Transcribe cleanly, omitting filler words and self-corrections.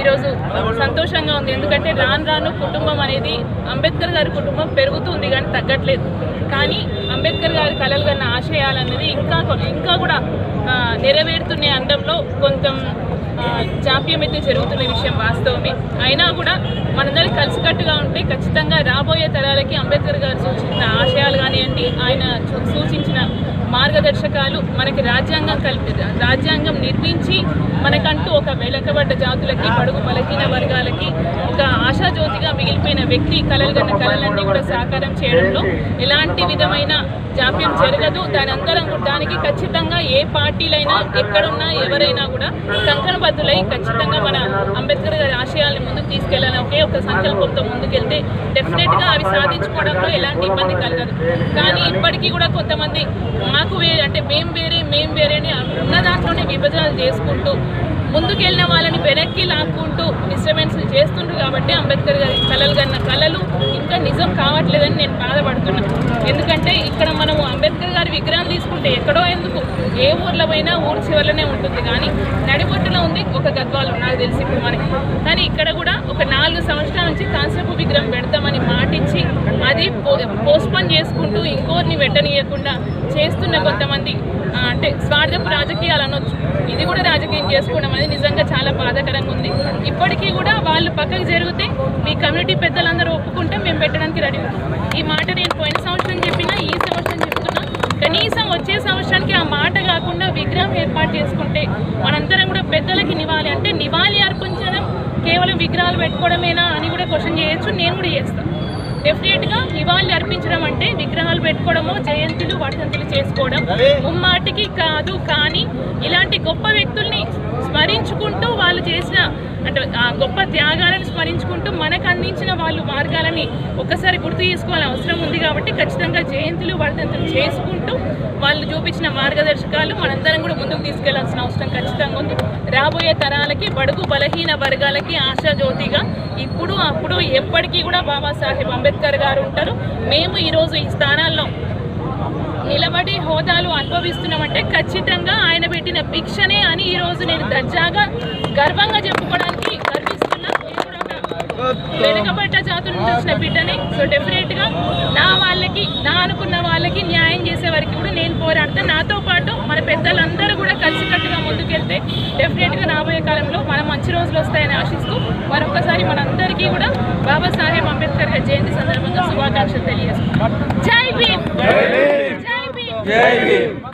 ఈరోజు సంతోషంగా ఉంది. ఎందుకంటే రాను రాను కుటుంబం అనేది అంబేద్కర్ గారి కుటుంబం పెరుగుతుంది కానీ తగ్గట్లేదు. కానీ అంబేద్కర్ గారి కలలు కన్న ఆశయాలనేది ఇంకా కూడా నెరవేరుతున్న అండంలో కొంచెం జాప్యం అయితే జరుగుతున్న విషయం వాస్తవమే. అయినా కూడా మనందరూ కలిసికట్టుగా ఉంటే ఖచ్చితంగా రాబోయే తరాలకి అంబేద్కర్ గారు సూచించిన ఆశయాలు కానివ్వండి, ఆయన సూచించిన మార్గదర్శకాలు మనకి రాజ్యాంగం నిర్మించి మనకంటూ ఒక వెనుకబడ్డ జాతులకి, బడుగు బలహీన వర్గాలకి ఒక ఆశాజ్యోతిగా మిగిలిపోయిన వ్యక్తి కలలుగన్న కళలన్నీ కూడా సాకారం చేయడంలో ఎలాంటి విధమైన జాప్యం జరగదు. దానికి ఖచ్చితంగా ఏ పార్టీలైనా ఎక్కడున్నా ఎవరైనా కూడా కంకణబద్దులై ఖచ్చితంగా మన అంబేద్కర్ గారి ఆశయాలను ముందుకు తీసుకెళ్లాలని ఒకే ఒక సంకల్పంతో ముందుకెళ్తే డెఫినెట్గా అవి సాధించుకోవడంలో ఎలాంటి ఇబ్బంది కలగదు. కానీ ఇప్పటికీ కూడా కొంతమంది మాకు వేరే అంటే మేము వేరే అని ఉన్న దాంట్లోనే విభజనలు చేసుకుంటూ ముందుకెళ్ళిన వాళ్ళని వెనక్కి లాక్కుంటూ డిస్టర్బెన్స్లు చేస్తుండ్రు. కాబట్టి అంబేద్కర్ గారి కలలు కన్న కళలు ఇంకా నిజం కావట్లేదని నేను బాధపడుతున్నాను. ఎందుకంటే ఇక్కడ మనము అంబేద్కర్ గారి విగ్రహం తీసుకుంటే ఎక్కడో ఎందుకు ఏ ఊర్లో పోయినా ఊరు చివరిలోనే ఉంటుంది, కానీ నడిబొట్టులో ఉంది ఒక గద్వాలు నాకు తెలిసి ఇప్పుడు మనకి. కానీ ఇక్కడ కూడా ఒక 4 సంవత్సరాల నుంచి కాన్సెప్ట్ విగ్రహం పెడతామని మాటిచ్చి అది పోస్ట్పోన్ చేసుకుంటూ ఇంకోరిని పెట్టనీయకుండా చేస్తున్న కొంతమంది అంటే స్వార్థపు రాజకీయాలు అనొచ్చు. ఇది కూడా రాజకీయం చేసుకోవడం అనేది నిజంగా చాలా బాధాకరంగా ఉంది. ఇప్పటికీ కూడా వాళ్ళు పక్కకు జరిగితే మీ కమ్యూనిటీ పెద్దలందరూ ఒప్పుకుంటే మేము పెట్టడానికి రెడీ. ఈ మాట నేను పోయిన సంవత్సరం చెప్పినా, ఈ సంవత్సరం చెప్తున్నా. కనీసం వచ్చే సంవత్సరానికి ఆ మాట కాకుండా విగ్రహం ఏర్పాటు చేసుకుంటే మనందరం కూడా పెద్దలకి నివాళి అర్పించడం కేవలం విగ్రహాలు పెట్టుకోవడమేనా అని కూడా క్వశ్చన్ చేయొచ్చు. నేను కూడా చేస్తాను. డెఫినెట్గా నివాళి అర్పించడం అంటే విగ్రహాలు పెట్టుకోవడము, జయంతులు వర్ధంతులు చేసుకోవడం ముమ్మాటికి కాదు. కానీ ఇలాంటి గొప్ప వ్యక్తుల్ని స్మరించుకుంటూ వాళ్ళు చేసిన అంటే ఆ గొప్ప త్యాగాలను స్మరించుకుంటూ మనకు అందించిన వాళ్ళు మార్గాలని ఒక్కసారి గుర్తు చేసుకోవాలని అవసరం ఉంది. కాబట్టి ఖచ్చితంగా జయంతులు వర్ధంతులు చేసుకుంటూ వాళ్ళు చూపించిన మార్గదర్శకాలు మనందరం కూడా ముందుకు తీసుకెళ్లాల్సిన అవసరం ఖచ్చితంగా ఉంది. రాబోయే తరాలకి, బడుగు బలహీన వర్గాలకి ఆశాజ్యోతిగా ఇప్పుడు అప్పుడు ఎప్పటికీ కూడా బాబాసాహెబ్ అంబేద్కర్ గారు ఉంటారు. మేము ఈరోజు ఈ స్థానాల్లో నిలబడి హోదాలు అనుభవిస్తున్నామంటే ఖచ్చితంగా ఆయన పెట్టిన భిక్షనే అని ఈరోజు నేను దర్జాగా గర్వంగా చెప్పుకోవడానికి గర్విస్తున్నా. వెనుకబడ్డ జాతుల నుంచి వచ్చిన బిడ్డని. సో డెఫినెట్గా నా అనుకున్న వాళ్ళకి న్యాయం చేసే వరకు కూడా నేను పోరాడతాను. నాతో పాటు మన పెద్దలందరూ కూడా కలిసికట్టుగా ముందుకెళ్తే డెఫినెట్గా రాబోయే కాలంలో మన మంచి రోజులు వస్తాయని ఆశిస్తూ మరొకసారి మనందరికీ కూడా బాబాసాహెబ్ అంబేద్కర్ గారి జయంతి సందర్భంగా శుభాకాంక్షలు తెలియజేస్తున్నాం. జై భీమ్. జై భీమ్.